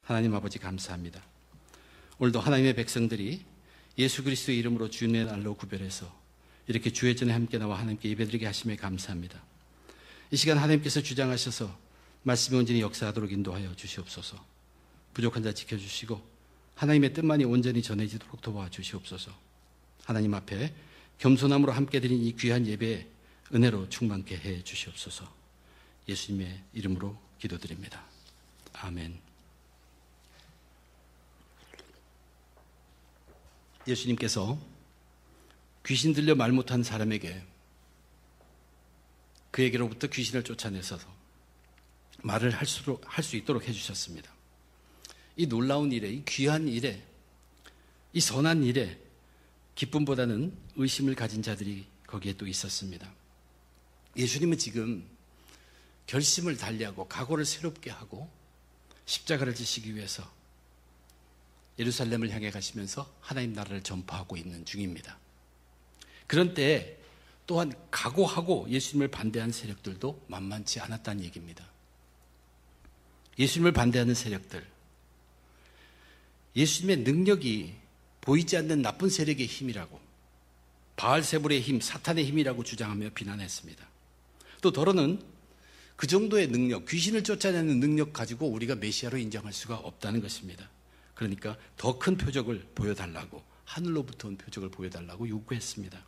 하나님 아버지 감사합니다. 오늘도 하나님의 백성들이 예수 그리스도의 이름으로 주님의 날로 구별해서 이렇게 주의 전에 함께 나와 하나님께 예배드리게 하심에 감사합니다. 이 시간 하나님께서 주장하셔서 말씀이 온전히 역사하도록 인도하여 주시옵소서. 부족한 자 지켜주시고 하나님의 뜻만이 온전히 전해지도록 도와주시옵소서. 하나님 앞에 겸손함으로 함께 드린 이 귀한 예배에 은혜로 충만케 해 주시옵소서. 예수님의 이름으로 기도드립니다. 아멘. 예수님께서 귀신 들려 말 못한 사람에게 그에게로부터 귀신을 쫓아내서 말을 할 수 있도록 해주셨습니다. 이 놀라운 일에, 이 귀한 일에, 이 선한 일에 기쁨보다는 의심을 가진 자들이 거기에 또 있었습니다. 예수님은 지금 결심을 달리하고 각오를 새롭게 하고 십자가를 지시기 위해서 예루살렘을 향해 가시면서 하나님 나라를 전파하고 있는 중입니다. 그런 때에 또한 각오하고 예수님을 반대하는 세력들도 만만치 않았다는 얘기입니다. 예수님을 반대하는 세력들, 예수님의 능력이 보이지 않는 나쁜 세력의 힘이라고, 바알세불의 힘, 사탄의 힘이라고 주장하며 비난했습니다. 또 더러는 그 정도의 능력, 귀신을 쫓아내는 능력 가지고 우리가 메시아로 인정할 수가 없다는 것입니다. 그러니까 더 큰 표적을 보여달라고, 하늘로부터 온 표적을 보여달라고 요구했습니다.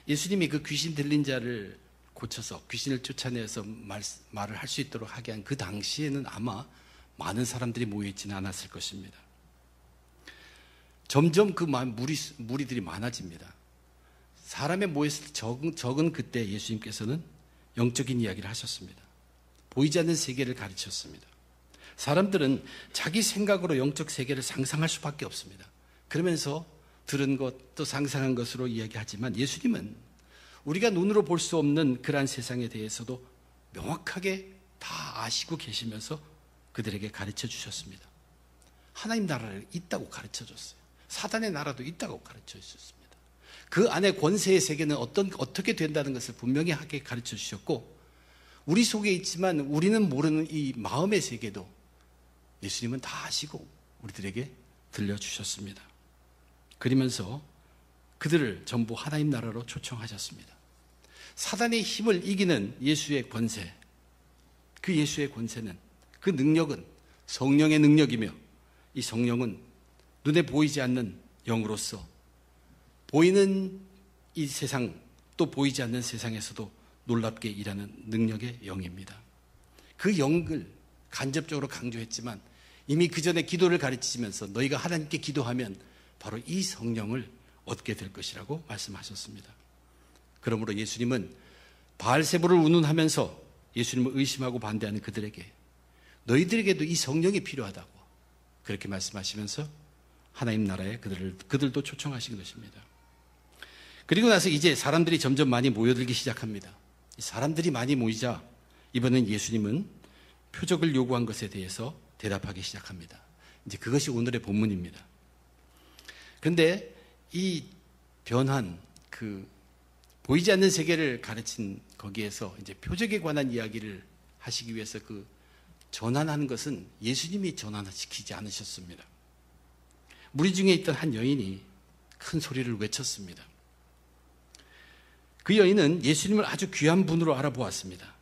예수님이 그 귀신 들린 자를 고쳐서 귀신을 쫓아내서 말을 할 수 있도록 하게 한 그 당시에는 아마 많은 사람들이 모여있지는 않았을 것입니다. 점점 그 무리들이 많아집니다. 사람의 모였을 때 적은 그때 예수님께서는 영적인 이야기를 하셨습니다. 보이지 않는 세계를 가르쳤습니다. 사람들은 자기 생각으로 영적 세계를 상상할 수밖에 없습니다. 그러면서 들은 것, 또 상상한 것으로 이야기하지만 예수님은 우리가 눈으로 볼 수 없는 그러한 세상에 대해서도 명확하게 다 아시고 계시면서 그들에게 가르쳐 주셨습니다. 하나님 나라를 있다고 가르쳐 줬어요. 사단의 나라도 있다고 가르쳐 주셨습니다. 그 안에 권세의 세계는 어떻게 된다는 것을 분명히 하게 가르쳐 주셨고, 우리 속에 있지만 우리는 모르는 이 마음의 세계도 예수님은 다 아시고 우리들에게 들려주셨습니다. 그러면서 그들을 전부 하나님 나라로 초청하셨습니다. 사단의 힘을 이기는 예수의 권세, 그 예수의 권세는, 그 능력은 성령의 능력이며, 이 성령은 눈에 보이지 않는 영으로서 보이는 이 세상, 또 보이지 않는 세상에서도 놀랍게 일하는 능력의 영입니다. 그 영을 간접적으로 강조했지만 이미 그 전에 기도를 가르치면서 너희가 하나님께 기도하면 바로 이 성령을 얻게 될 것이라고 말씀하셨습니다. 그러므로 예수님은 바알세불을 운운하면서 예수님을 의심하고 반대하는 그들에게 너희들에게도 이 성령이 필요하다고 그렇게 말씀하시면서 하나님 나라에 그들도 초청하신 것입니다. 그리고 나서 이제 사람들이 점점 많이 모여들기 시작합니다. 사람들이 많이 모이자 이번엔 예수님은 표적을 요구한 것에 대해서 대답하기 시작합니다. 이제 그것이 오늘의 본문입니다. 그런데 이 변한 보이지 않는 세계를 가르친 거기에서 이제 표적에 관한 이야기를 하시기 위해서 그 전환하는 것은 예수님이 전환시키지 않으셨습니다. 무리 중에 있던 한 여인이 큰 소리를 외쳤습니다. 그 여인은 예수님을 아주 귀한 분으로 알아보았습니다.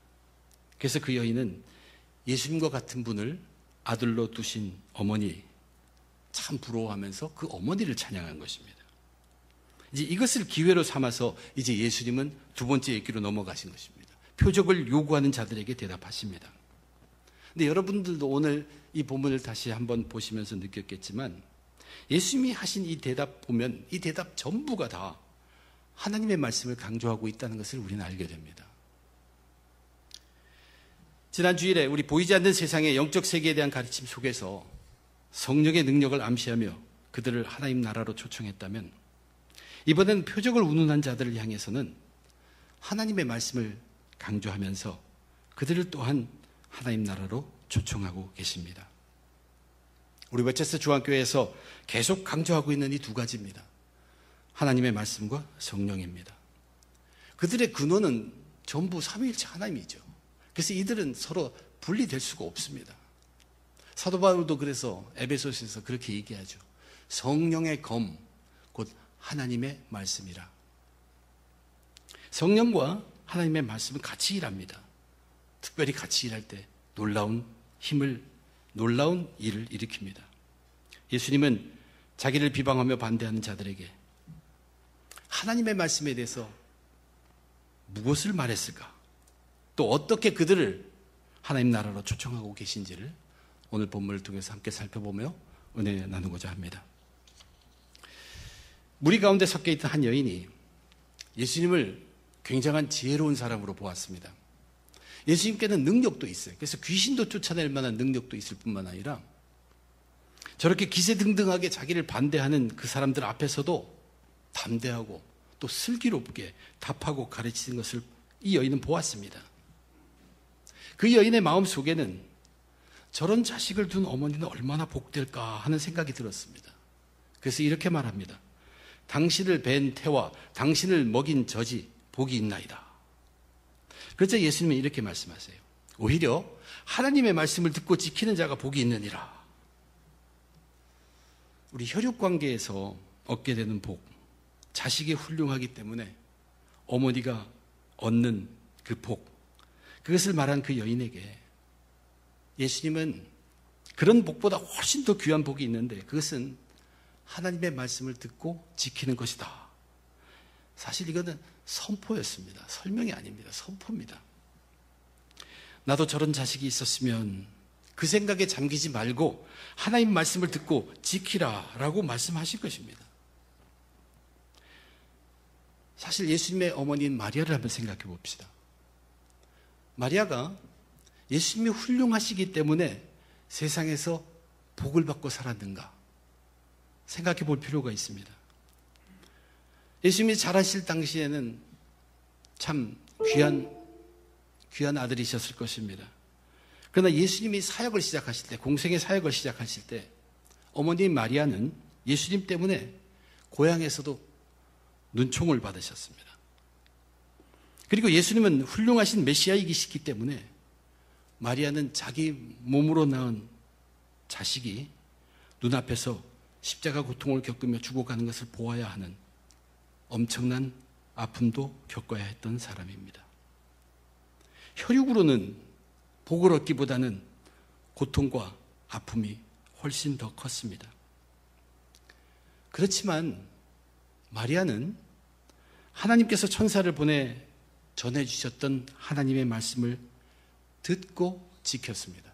그래서 그 여인은 예수님과 같은 분을 아들로 두신 어머니 참 부러워하면서 그 어머니를 찬양한 것입니다. 이제 이것을 기회로 삼아서 이제 예수님은 두 번째 얘기로 넘어가신 것입니다. 표적을 요구하는 자들에게 대답하십니다. 근데 여러분들도 오늘 이 본문을 다시 한번 보시면서 느꼈겠지만 예수님이 하신 이 대답 보면 이 대답 전부가 다 하나님의 말씀을 강조하고 있다는 것을 우리는 알게 됩니다. 지난 주일에 우리 보이지 않는 세상의 영적 세계에 대한 가르침 속에서 성령의 능력을 암시하며 그들을 하나님 나라로 초청했다면, 이번에는 표적을 운운한 자들을 향해서는 하나님의 말씀을 강조하면서 그들을 또한 하나님 나라로 초청하고 계십니다. 우리 웨체스터 중앙교회에서 계속 강조하고 있는 이 두 가지입니다. 하나님의 말씀과 성령입니다. 그들의 근원은 전부 삼위일체 하나님이죠. 그래서 이들은 서로 분리될 수가 없습니다. 사도 바울도 그래서 에베소서에서 그렇게 얘기하죠. 성령의 검, 곧 하나님의 말씀이라. 성령과 하나님의 말씀은 같이 일합니다. 특별히 같이 일할 때 놀라운 일을 일으킵니다. 예수님은 자기를 비방하며 반대하는 자들에게 하나님의 말씀에 대해서 무엇을 말했을까? 또 어떻게 그들을 하나님 나라로 초청하고 계신지를 오늘 본문을 통해서 함께 살펴보며 은혜 나누고자 합니다. 무리 가운데 섞여 있던 한 여인이 예수님을 굉장한 지혜로운 사람으로 보았습니다. 예수님께는 능력도 있어요. 그래서 귀신도 쫓아낼 만한 능력도 있을 뿐만 아니라 저렇게 기세등등하게 자기를 반대하는 그 사람들 앞에서도 담대하고 또 슬기롭게 답하고 가르치는 것을 이 여인은 보았습니다. 그 여인의 마음 속에는 저런 자식을 둔 어머니는 얼마나 복될까 하는 생각이 들었습니다. 그래서 이렇게 말합니다. 당신을 뵌 태와 당신을 먹인 젖이 복이 있나이다. 그래서 예수님은 이렇게 말씀하세요. 오히려 하나님의 말씀을 듣고 지키는 자가 복이 있느니라. 우리 혈육관계에서 얻게 되는 복, 자식이 훌륭하기 때문에 어머니가 얻는 그 복, 그것을 말한 그 여인에게 예수님은 그런 복보다 훨씬 더 귀한 복이 있는데 그것은 하나님의 말씀을 듣고 지키는 것이다. 사실 이거는 선포였습니다. 설명이 아닙니다. 선포입니다. 나도 저런 자식이 있었으면 그 생각에 잠기지 말고 하나님 말씀을 듣고 지키라라고 말씀하실 것입니다. 사실 예수님의 어머니인 마리아를 한번 생각해 봅시다. 마리아가 예수님이 훌륭하시기 때문에 세상에서 복을 받고 살았는가 생각해 볼 필요가 있습니다. 예수님이 자라실 당시에는 참 귀한 아들이셨을 것입니다. 그러나 예수님이 사역을 시작하실 때, 공생의 사역을 시작하실 때 어머니 마리아는 예수님 때문에 고향에서도 눈총을 받으셨습니다. 그리고 예수님은 훌륭하신 메시아이시기 때문에 마리아는 자기 몸으로 낳은 자식이 눈앞에서 십자가 고통을 겪으며 죽어가는 것을 보아야 하는 엄청난 아픔도 겪어야 했던 사람입니다. 혈육으로는 복을 얻기보다는 고통과 아픔이 훨씬 더 컸습니다. 그렇지만 마리아는 하나님께서 천사를 보내 전해주셨던 하나님의 말씀을 듣고 지켰습니다.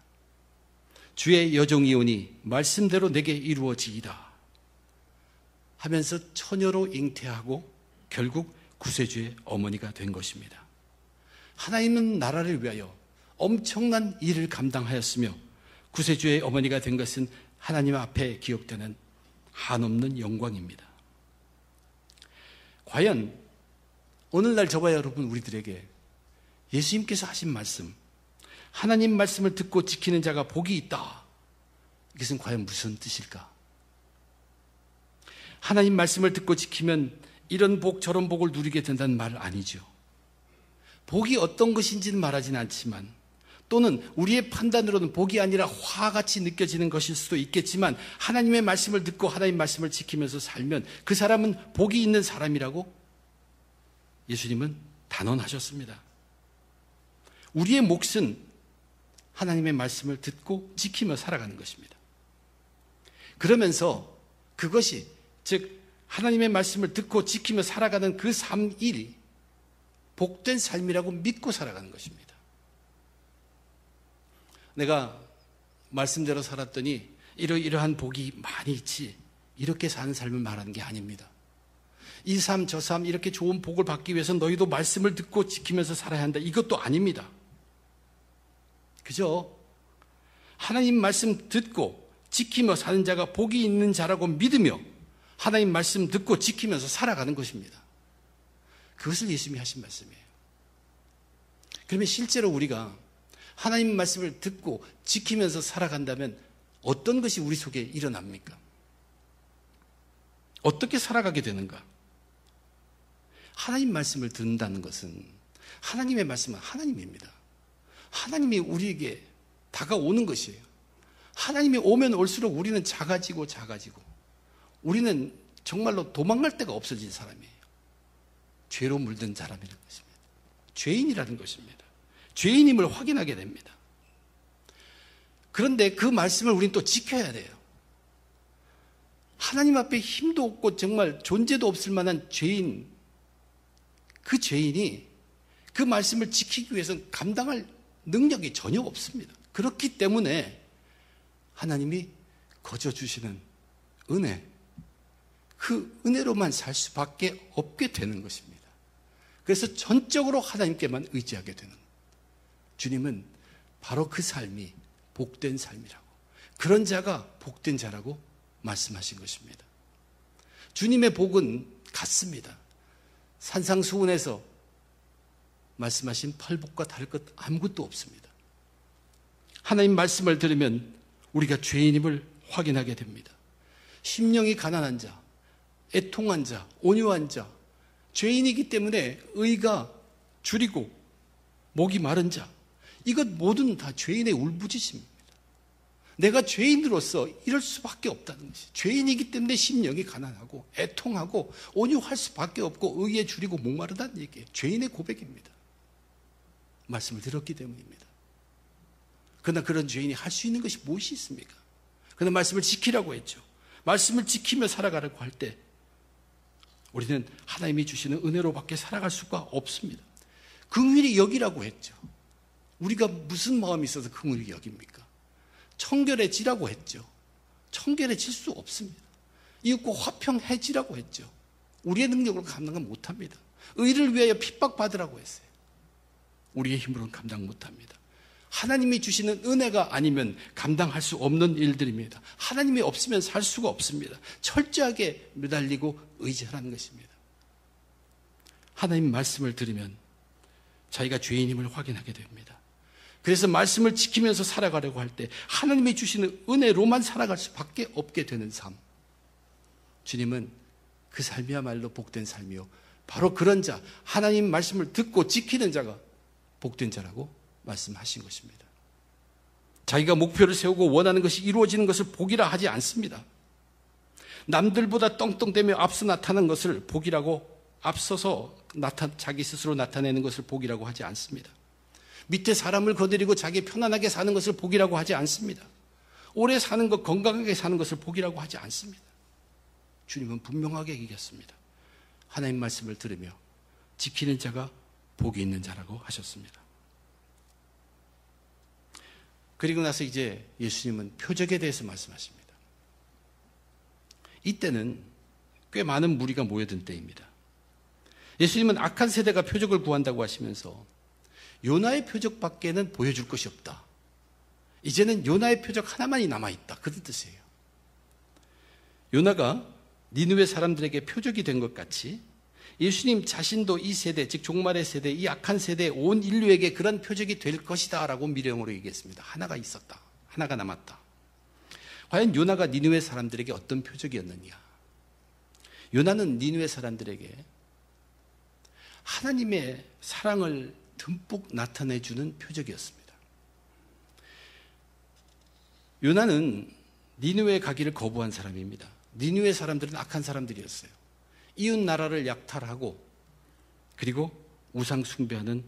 주의 여종이오니 말씀대로 내게 이루어지이다 하면서 처녀로 잉태하고 결국 구세주의 어머니가 된 것입니다. 하나님은 나라를 위하여 엄청난 일을 감당하였으며 구세주의 어머니가 된 것은 하나님 앞에 기억되는 한없는 영광입니다. 과연 오늘날 저와 여러분 우리들에게 예수님께서 하신 말씀, 하나님 말씀을 듣고 지키는 자가 복이 있다. 이것은 과연 무슨 뜻일까? 하나님 말씀을 듣고 지키면 이런 복 저런 복을 누리게 된다는 말 아니죠. 복이 어떤 것인지는 말하지는 않지만 또는 우리의 판단으로는 복이 아니라 화같이 느껴지는 것일 수도 있겠지만 하나님의 말씀을 듣고 하나님 말씀을 지키면서 살면 그 사람은 복이 있는 사람이라고 예수님은 단언하셨습니다. 우리의 몫은 하나님의 말씀을 듣고 지키며 살아가는 것입니다. 그러면서 그것이 즉 하나님의 말씀을 듣고 지키며 살아가는 그 삶이 복된 삶이라고 믿고 살아가는 것입니다. 내가 말씀대로 살았더니 이러한 복이 많이 있지 이렇게 사는 삶을 말하는 게 아닙니다. 이 삶 저 삶 이렇게 좋은 복을 받기 위해서 너희도 말씀을 듣고 지키면서 살아야 한다. 이것도 아닙니다. 그죠? 하나님 말씀 듣고 지키며 사는 자가 복이 있는 자라고 믿으며 하나님 말씀 듣고 지키면서 살아가는 것입니다. 그것을 예수님이 하신 말씀이에요. 그러면 실제로 우리가 하나님 말씀을 듣고 지키면서 살아간다면 어떤 것이 우리 속에 일어납니까? 어떻게 살아가게 되는가? 하나님 말씀을 듣는다는 것은 하나님의 말씀은 하나님입니다. 하나님이 우리에게 다가오는 것이에요. 하나님이 오면 올수록 우리는 작아지고 우리는 정말로 도망갈 데가 없어진 사람이에요. 죄로 물든 사람이라는 것입니다. 죄인이라는 것입니다. 죄인임을 확인하게 됩니다. 그런데 그 말씀을 우리는 또 지켜야 돼요. 하나님 앞에 힘도 없고 정말 존재도 없을 만한 죄인, 그 죄인이 그 말씀을 지키기 위해서는 감당할 능력이 전혀 없습니다. 그렇기 때문에 하나님이 거저 주시는 은혜, 그 은혜로만 살 수밖에 없게 되는 것입니다. 그래서 전적으로 하나님께만 의지하게 되는, 주님은 바로 그 삶이 복된 삶이라고, 그런 자가 복된 자라고 말씀하신 것입니다. 주님의 복은 같습니다. 산상수훈에서 말씀하신 팔복과 다를 것 아무것도 없습니다. 하나님 말씀을 들으면 우리가 죄인임을 확인하게 됩니다. 심령이 가난한 자, 애통한 자, 온유한 자, 죄인이기 때문에 의가 줄이고 목이 마른 자, 이것 모두는 다 죄인의 울부짖음입니다. 내가 죄인으로서 이럴 수밖에 없다는 것이, 죄인이기 때문에 심령이 가난하고 애통하고 온유할 수밖에 없고 의에 줄이고 목마르다는 얘기예요. 죄인의 고백입니다. 말씀을 들었기 때문입니다. 그러나 그런 죄인이 할 수 있는 것이 무엇이 있습니까? 그러나 말씀을 지키라고 했죠. 말씀을 지키며 살아가라고 할 때 우리는 하나님이 주시는 은혜로밖에 살아갈 수가 없습니다. 긍휼히 여기라고 했죠. 우리가 무슨 마음이 있어서 긍휼히 여깁니까? 청결해지라고 했죠. 청결해질 수 없습니다. 이웃과 화평해지라고 했죠. 우리의 능력으로 감당은 못합니다. 의를 위하여 핍박받으라고 했어요. 우리의 힘으로는 감당 못합니다. 하나님이 주시는 은혜가 아니면 감당할 수 없는 일들입니다. 하나님이 없으면 살 수가 없습니다. 철저하게 매달리고 의지하라는 것입니다. 하나님 말씀을 들으면 자기가 죄인임을 확인하게 됩니다. 그래서 말씀을 지키면서 살아가려고 할 때 하나님이 주시는 은혜로만 살아갈 수밖에 없게 되는 삶, 주님은 그 삶이야말로 복된 삶이요, 바로 그런 자, 하나님 말씀을 듣고 지키는 자가 복된 자라고 말씀하신 것입니다. 자기가 목표를 세우고 원하는 것이 이루어지는 것을 복이라 하지 않습니다. 남들보다 떵떵대며 앞서 나타나는 것을 복이라고, 앞서서 자기 스스로 나타내는 것을 복이라고 하지 않습니다. 밑에 사람을 거느리고 자기 편안하게 사는 것을 복이라고 하지 않습니다. 오래 사는 것, 건강하게 사는 것을 복이라고 하지 않습니다. 주님은 분명하게 얘기했습니다. 하나님 말씀을 들으며 지키는 자가 복이 있는 자라고 하셨습니다. 그리고 나서 이제 예수님은 표적에 대해서 말씀하십니다. 이때는 꽤 많은 무리가 모여든 때입니다. 예수님은 악한 세대가 표적을 구한다고 하시면서 요나의 표적밖에는 보여줄 것이 없다. 이제는 요나의 표적 하나만이 남아있다. 그런 뜻이에요. 요나가 니느웨 사람들에게 표적이 된 것 같이 예수님 자신도 이 세대, 즉 종말의 세대, 이 악한 세대, 온 인류에게 그런 표적이 될 것이다 라고 미령으로 얘기했습니다. 하나가 있었다. 하나가 남았다. 과연 요나가 니느웨 사람들에게 어떤 표적이었느냐? 요나는 니느웨 사람들에게 하나님의 사랑을 듬뿍 나타내주는 표적이었습니다. 요나는 니느웨에 가기를 거부한 사람입니다. 니느웨 사람들은 악한 사람들이었어요. 이웃 나라를 약탈하고 그리고 우상 숭배하는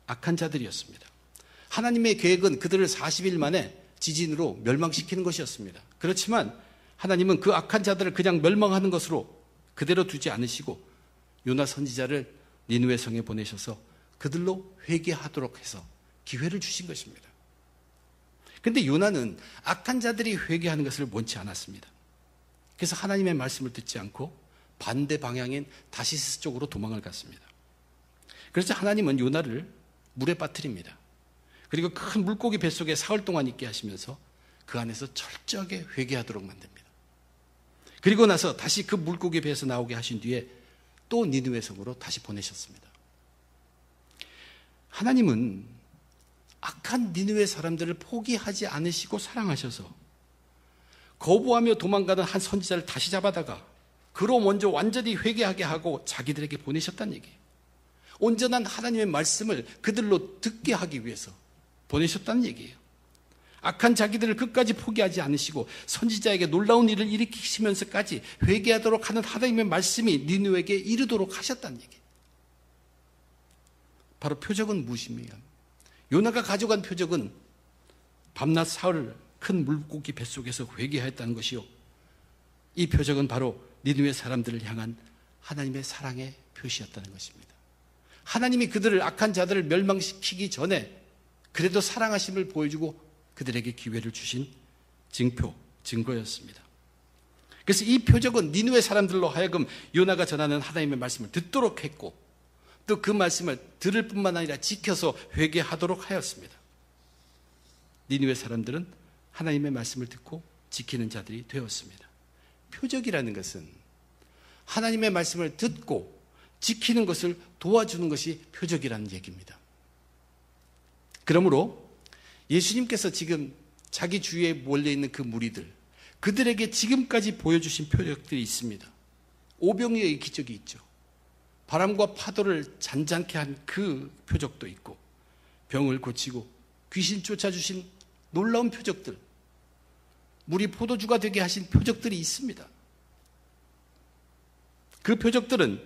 악한 자들이었습니다. 하나님의 계획은 그들을 40일 만에 지진으로 멸망시키는 것이었습니다. 그렇지만 하나님은 그 악한 자들을 그냥 멸망하는 것으로 그대로 두지 않으시고 요나 선지자를 니느웨 성에 보내셔서 그들로 회개하도록 해서 기회를 주신 것입니다. 그런데 요나는 악한 자들이 회개하는 것을 원치 않았습니다. 그래서 하나님의 말씀을 듣지 않고 반대 방향인 다시스 쪽으로 도망을 갔습니다. 그래서 하나님은 요나를 물에 빠뜨립니다. 그리고 큰 물고기 뱃속에 사흘 동안 있게 하시면서 그 안에서 철저하게 회개하도록 만듭니다. 그리고 나서 다시 그 물고기 배에서 나오게 하신 뒤에 또 니느웨 성으로 다시 보내셨습니다. 하나님은 악한 니느웨 사람들을 포기하지 않으시고 사랑하셔서 거부하며 도망가는 한 선지자를 다시 잡아다가 그로 먼저 완전히 회개하게 하고 자기들에게 보내셨다는 얘기예요. 온전한 하나님의 말씀을 그들로 듣게 하기 위해서 보내셨다는 얘기예요. 악한 자기들을 끝까지 포기하지 않으시고 선지자에게 놀라운 일을 일으키시면서까지 회개하도록 하는 하나님의 말씀이 니느웨에게 이르도록 하셨다는 얘기예요. 바로 표적은 무엇입니까? 요나가 가져간 표적은 밤낮 사흘 큰 물고기 뱃속에서 회개하였다는 것이요, 이 표적은 바로 니느웨 사람들을 향한 하나님의 사랑의 표시였다는 것입니다. 하나님이 그들을, 악한 자들을 멸망시키기 전에 그래도 사랑하심을 보여주고 그들에게 기회를 주신 증표, 증거였습니다. 그래서 이 표적은 니느웨 사람들로 하여금 요나가 전하는 하나님의 말씀을 듣도록 했고, 또 그 말씀을 들을 뿐만 아니라 지켜서 회개하도록 하였습니다. 니느웨 사람들은 하나님의 말씀을 듣고 지키는 자들이 되었습니다. 표적이라는 것은 하나님의 말씀을 듣고 지키는 것을 도와주는 것이 표적이라는 얘기입니다. 그러므로 예수님께서 지금 자기 주위에 몰려있는 그 무리들, 그들에게 지금까지 보여주신 표적들이 있습니다. 오병이어의 기적이 있죠. 바람과 파도를 잔잔케 한 그 표적도 있고, 병을 고치고 귀신 쫓아주신 놀라운 표적들, 물이 포도주가 되게 하신 표적들이 있습니다. 그 표적들은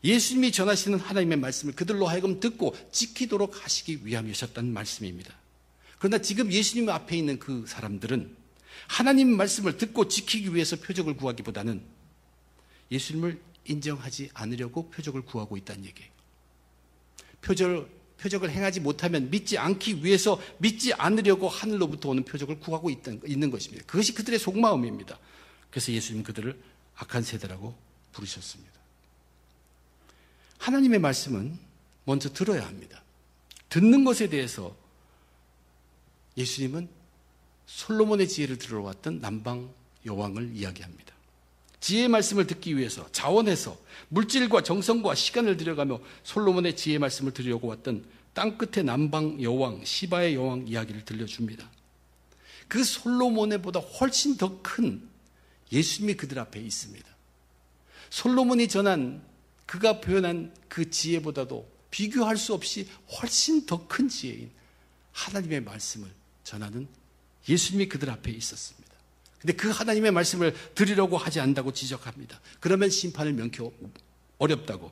예수님이 전하시는 하나님의 말씀을 그들로 하여금 듣고 지키도록 하시기 위함이셨다는 말씀입니다. 그러나 지금 예수님 앞에 있는 그 사람들은 하나님 말씀을 듣고 지키기 위해서 표적을 구하기보다는 예수님을 인정하지 않으려고 표적을 구하고 있다는 얘기예요. 표적을 행하지 못하면 믿지 않기 위해서 믿지 않으려고 하늘로부터 오는 표적을 구하고 있는 것입니다. 그것이 그들의 속마음입니다. 그래서 예수님 그들을 악한 세대라고 부르셨습니다. 하나님의 말씀은 먼저 들어야 합니다. 듣는 것에 대해서 예수님은 솔로몬의 지혜를 들어왔던 남방 여왕을 이야기합니다. 지혜의 말씀을 듣기 위해서 자원해서 물질과 정성과 시간을 들여가며 솔로몬의 지혜의 말씀을 들으려고 왔던 땅끝의 남방 여왕 시바의 여왕 이야기를 들려줍니다. 그 솔로몬의 보다 훨씬 더 큰 예수님이 그들 앞에 있습니다. 솔로몬이 전한, 그가 표현한 그 지혜보다도 비교할 수 없이 훨씬 더 큰 지혜인 하나님의 말씀을 전하는 예수님이 그들 앞에 있었습니다. 근데 그 하나님의 말씀을 들으려고 하지 않는다고 지적합니다. 그러면 심판을 면키 어렵다고.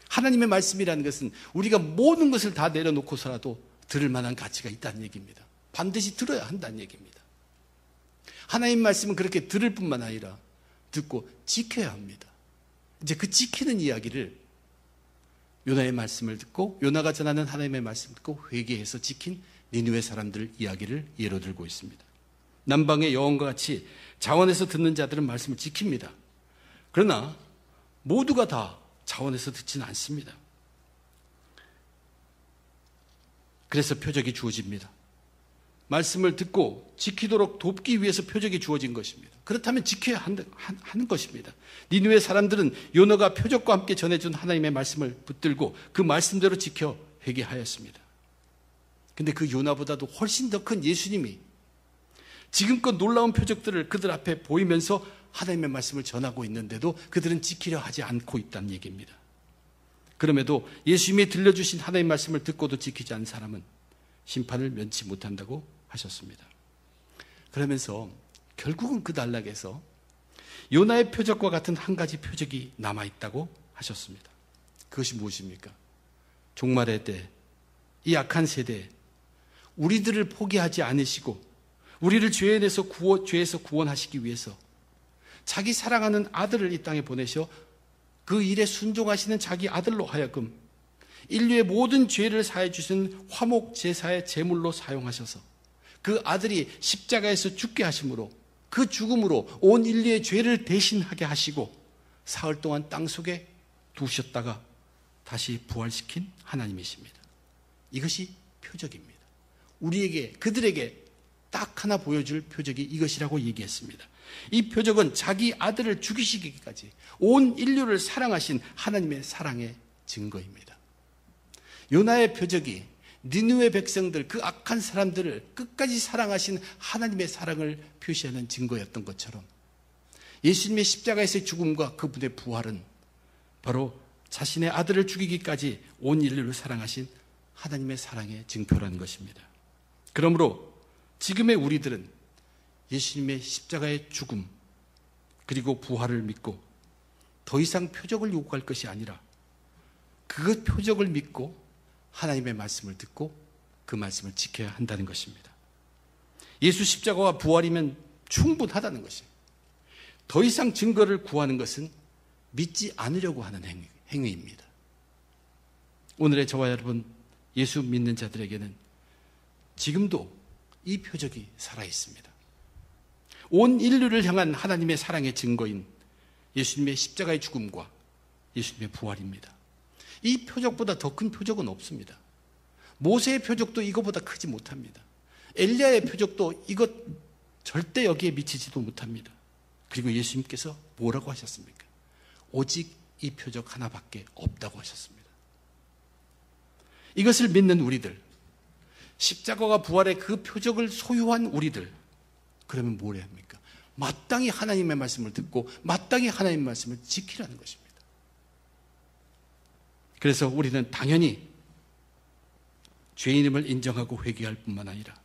하나님의 말씀이라는 것은 우리가 모든 것을 다 내려놓고서라도 들을 만한 가치가 있다는 얘기입니다. 반드시 들어야 한다는 얘기입니다. 하나님의 말씀은 그렇게 들을 뿐만 아니라 듣고 지켜야 합니다. 이제 그 지키는 이야기를 요나의 말씀을 듣고 요나가 전하는 하나님의 말씀을 듣고 회개해서 지킨 니느웨 사람들 이야기를 예로 들고 있습니다. 남방의 여왕과 같이 자원해서 듣는 자들은 말씀을 지킵니다. 그러나 모두가 다 자원해서 듣지는 않습니다. 그래서 표적이 주어집니다. 말씀을 듣고 지키도록 돕기 위해서 표적이 주어진 것입니다. 그렇다면 지켜야 하는 것입니다. 니느웨 사람들은 요나가 표적과 함께 전해준 하나님의 말씀을 붙들고 그 말씀대로 지켜 회개하였습니다. 근데 그 요나보다도 훨씬 더 큰 예수님이 지금껏 놀라운 표적들을 그들 앞에 보이면서 하나님의 말씀을 전하고 있는데도 그들은 지키려 하지 않고 있다는 얘기입니다. 그럼에도 예수님이 들려주신 하나님의 말씀을 듣고도 지키지 않은 사람은 심판을 면치 못한다고 하셨습니다. 그러면서 결국은 그 단락에서 요나의 표적과 같은 한 가지 표적이 남아있다고 하셨습니다. 그것이 무엇입니까? 종말의 때, 이 악한 세대에 우리들을 포기하지 않으시고 우리를 죄에서 구원하시기 위해서 자기 사랑하는 아들을 이 땅에 보내셔 그 일에 순종하시는 자기 아들로 하여금 인류의 모든 죄를 사해 주신 화목 제사의 제물로 사용하셔서 그 아들이 십자가에서 죽게 하심으로 그 죽음으로 온 인류의 죄를 대신하게 하시고 사흘 동안 땅 속에 두셨다가 다시 부활시킨 하나님이십니다. 이것이 표적입니다. 우리에게, 그들에게 딱 하나 보여줄 표적이 이것이라고 얘기했습니다. 이 표적은 자기 아들을 죽이시기까지 온 인류를 사랑하신 하나님의 사랑의 증거입니다. 요나의 표적이 니느웨 백성들, 그 악한 사람들을 끝까지 사랑하신 하나님의 사랑을 표시하는 증거였던 것처럼 예수님의 십자가에서의 죽음과 그분의 부활은 바로 자신의 아들을 죽이기까지 온 인류를 사랑하신 하나님의 사랑의 증표라는 것입니다. 그러므로 지금의 우리들은 예수님의 십자가의 죽음 그리고 부활을 믿고 더 이상 표적을 요구할 것이 아니라 그 표적을 믿고 하나님의 말씀을 듣고 그 말씀을 지켜야 한다는 것입니다. 예수 십자가와 부활이면 충분하다는 것입니다. 더 이상 증거를 구하는 것은 믿지 않으려고 하는 행위입니다. 오늘의 저와 여러분, 예수 믿는 자들에게는 지금도 이 표적이 살아있습니다. 온 인류를 향한 하나님의 사랑의 증거인 예수님의 십자가의 죽음과 예수님의 부활입니다. 이 표적보다 더 큰 표적은 없습니다. 모세의 표적도 이것보다 크지 못합니다. 엘리야의 표적도 이것 절대 여기에 미치지도 못합니다. 그리고 예수님께서 뭐라고 하셨습니까? 오직 이 표적 하나밖에 없다고 하셨습니다. 이것을 믿는 우리들, 십자가와 부활의 그 표적을 소유한 우리들, 그러면 뭘 해야 합니까? 마땅히 하나님의 말씀을 듣고 마땅히 하나님의 말씀을 지키라는 것입니다. 그래서 우리는 당연히 죄인임을 인정하고 회개할 뿐만 아니라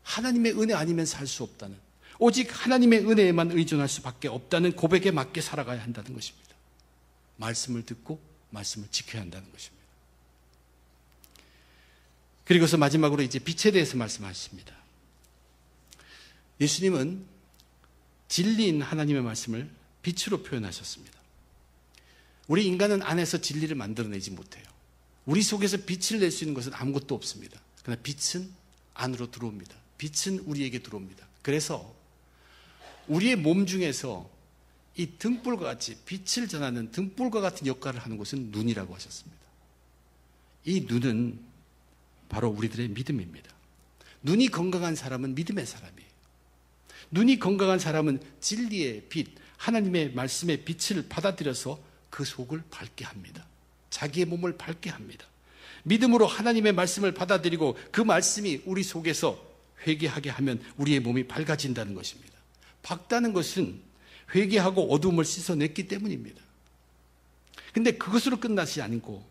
하나님의 은혜 아니면 살 수 없다는, 오직 하나님의 은혜에만 의존할 수밖에 없다는 고백에 맞게 살아가야 한다는 것입니다. 말씀을 듣고 말씀을 지켜야 한다는 것입니다. 그리고서 마지막으로 이제 빛에 대해서 말씀하십니다. 예수님은 진리인 하나님의 말씀을 빛으로 표현하셨습니다. 우리 인간은 안에서 진리를 만들어내지 못해요. 우리 속에서 빛을 낼 수 있는 것은 아무것도 없습니다. 그러나 빛은 안으로 들어옵니다. 빛은 우리에게 들어옵니다. 그래서 우리의 몸 중에서 이 등불과 같이 빛을 전하는 등불과 같은 역할을 하는 것은 눈이라고 하셨습니다. 이 눈은 바로 우리들의 믿음입니다. 눈이 건강한 사람은 믿음의 사람이에요. 눈이 건강한 사람은 진리의 빛, 하나님의 말씀의 빛을 받아들여서 그 속을 밝게 합니다. 자기의 몸을 밝게 합니다. 믿음으로 하나님의 말씀을 받아들이고 그 말씀이 우리 속에서 회개하게 하면 우리의 몸이 밝아진다는 것입니다. 밝다는 것은 회개하고 어두움을 씻어냈기 때문입니다. 근데 그것으로 끝나지 않고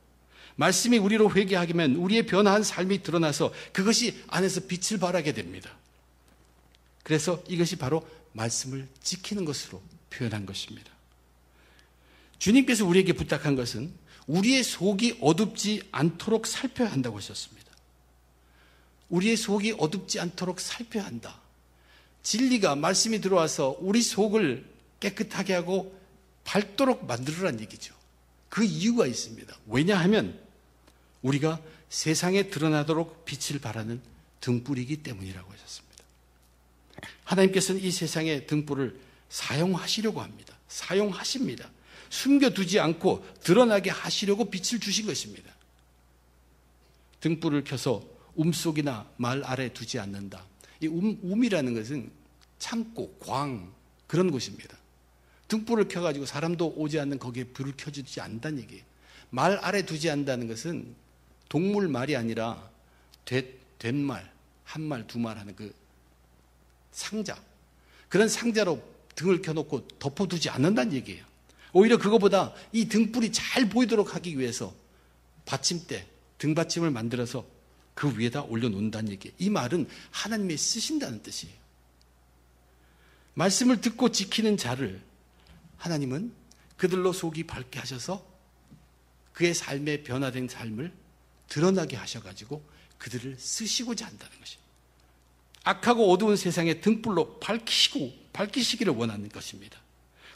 말씀이 우리로 회개하게 하면 우리의 변화한 삶이 드러나서 그것이 안에서 빛을 발하게 됩니다. 그래서 이것이 바로 말씀을 지키는 것으로 표현한 것입니다. 주님께서 우리에게 부탁한 것은 우리의 속이 어둡지 않도록 살펴야 한다고 하셨습니다. 우리의 속이 어둡지 않도록 살펴야 한다. 진리가, 말씀이 들어와서 우리 속을 깨끗하게 하고 밝도록 만들으라는 얘기죠. 그 이유가 있습니다. 왜냐하면 우리가 세상에 드러나도록 빛을 발하는 등불이기 때문이라고 하셨습니다. 하나님께서는 이 세상의 등불을 사용하시려고 합니다. 사용하십니다. 숨겨두지 않고 드러나게 하시려고 빛을 주신 것입니다. 등불을 켜서 움속이나 말 아래 두지 않는다. 이 움이라는 것은 창고, 광, 그런 곳입니다. 등불을 켜가지고 사람도 오지 않는 거기에 불을 켜주지 않는다는 얘기예요. 말 아래 두지 않는다는 것은 동물 말이 아니라 된말, 한말, 두말 하는 그 상자, 그런 상자로 등을 켜놓고 덮어두지 않는다는 얘기예요. 오히려 그거보다 이 등불이 잘 보이도록 하기 위해서 받침대, 등받침을 만들어서 그 위에다 올려놓는다는 얘기예요. 이 말은 하나님이 쓰신다는 뜻이에요. 말씀을 듣고 지키는 자를 하나님은 그들로 속이 밝게 하셔서 그의 삶의 변화된 삶을 드러나게 하셔가지고 그들을 쓰시고자 한다는 것입니다. 악하고 어두운 세상의 등불로 밝히시기를 원하는 것입니다.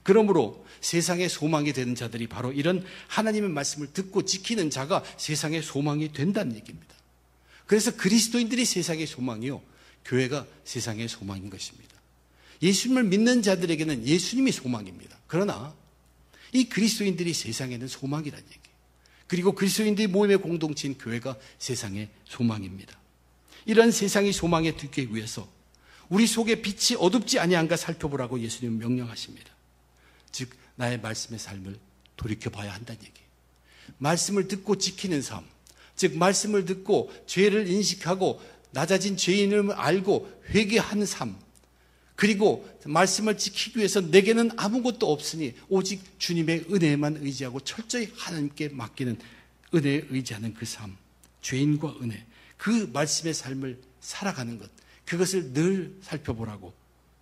그러므로 세상의 소망이 되는 자들이 바로 이런 하나님의 말씀을 듣고 지키는 자가 세상의 소망이 된다는 얘기입니다. 그래서 그리스도인들이 세상의 소망이요, 교회가 세상의 소망인 것입니다. 예수님을 믿는 자들에게는 예수님이 소망입니다. 그러나 이 그리스도인들이 세상에는 소망이라는 얘기예요. 그리고 그리스도인들이 모임의 공동체인 교회가 세상의 소망입니다. 이런 세상의 소망에 들기 위해서 우리 속에 빛이 어둡지 아니한가 살펴보라고 예수님은 명령하십니다. 즉 나의 말씀의 삶을 돌이켜봐야 한다는 얘기예요. 말씀을 듣고 지키는 삶, 즉 말씀을 듣고 죄를 인식하고 낮아진 죄인을 알고 회개하는 삶, 그리고 말씀을 지키기 위해서 내게는 아무것도 없으니 오직 주님의 은혜에만 의지하고 철저히 하나님께 맡기는 은혜에 의지하는 그 삶, 죄인과 은혜, 그 말씀의 삶을 살아가는 것, 그것을 늘 살펴보라고,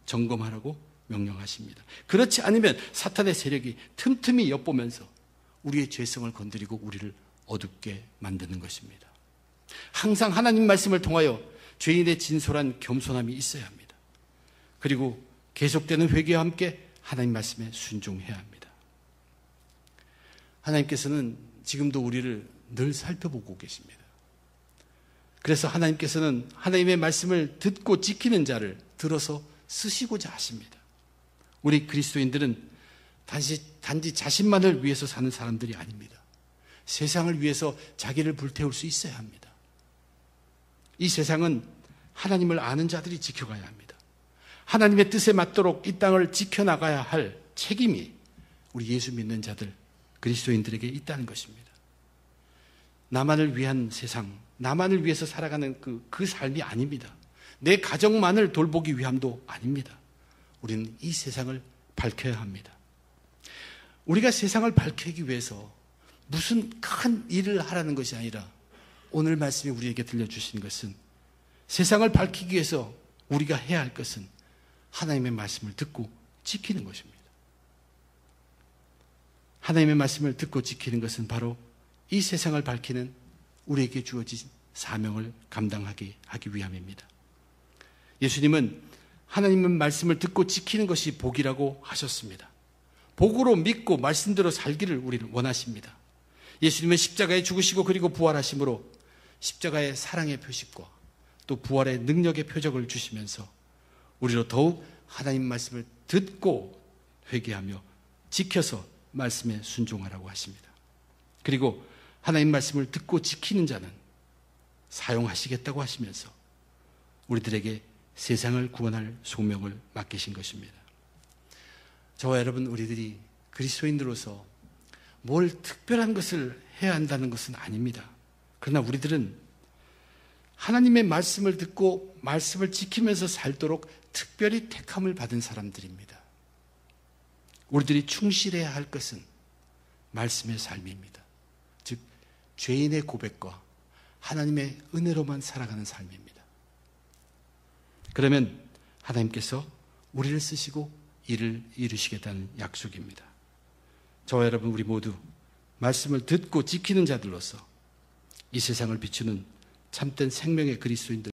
점검하라고 명령하십니다. 그렇지 않으면 사탄의 세력이 틈틈이 엿보면서 우리의 죄성을 건드리고 우리를 어둡게 만드는 것입니다. 항상 하나님 말씀을 통하여 죄인의 진솔한 겸손함이 있어야 합니다. 그리고 계속되는 회개와 함께 하나님 말씀에 순종해야 합니다. 하나님께서는 지금도 우리를 늘 살펴보고 계십니다. 그래서 하나님께서는 하나님의 말씀을 듣고 지키는 자를 들어서 쓰시고자 하십니다. 우리 그리스도인들은 단지 자신만을 위해서 사는 사람들이 아닙니다. 세상을 위해서 자기를 불태울 수 있어야 합니다. 이 세상은 하나님을 아는 자들이 지켜가야 합니다. 하나님의 뜻에 맞도록 이 땅을 지켜나가야 할 책임이 우리 예수 믿는 자들, 그리스도인들에게 있다는 것입니다. 나만을 위한 세상, 나만을 위해서 살아가는 그 삶이 아닙니다. 내 가정만을 돌보기 위함도 아닙니다. 우리는 이 세상을 밝혀야 합니다. 우리가 세상을 밝히기 위해서 무슨 큰 일을 하라는 것이 아니라 오늘 말씀이 우리에게 들려주신 것은 세상을 밝히기 위해서 우리가 해야 할 것은 하나님의 말씀을 듣고 지키는 것입니다. 하나님의 말씀을 듣고 지키는 것은 바로 이 세상을 밝히는 우리에게 주어진 사명을 감당하게 하기 위함입니다. 예수님은 하나님의 말씀을 듣고 지키는 것이 복이라고 하셨습니다. 복으로 믿고 말씀대로 살기를 우리는 원하십니다. 예수님은 십자가에 죽으시고 그리고 부활하심으로 십자가의 사랑의 표식과 또 부활의 능력의 표적을 주시면서 우리로 더욱 하나님 말씀을 듣고 회개하며 지켜서 말씀에 순종하라고 하십니다. 그리고 하나님 말씀을 듣고 지키는 자는 사용하시겠다고 하시면서 우리들에게 세상을 구원할 소명을 맡기신 것입니다. 저와 여러분, 우리들이 그리스도인으로서 뭘 특별한 것을 해야 한다는 것은 아닙니다. 그러나 우리들은 하나님의 말씀을 듣고 말씀을 지키면서 살도록 특별히 택함을 받은 사람들입니다. 우리들이 충실해야 할 것은 말씀의 삶입니다. 즉 죄인의 고백과 하나님의 은혜로만 살아가는 삶입니다. 그러면 하나님께서 우리를 쓰시고 일을 이루시겠다는 약속입니다. 저와 여러분, 우리 모두 말씀을 듣고 지키는 자들로서 이 세상을 비추는 참된 생명의 그리스도인들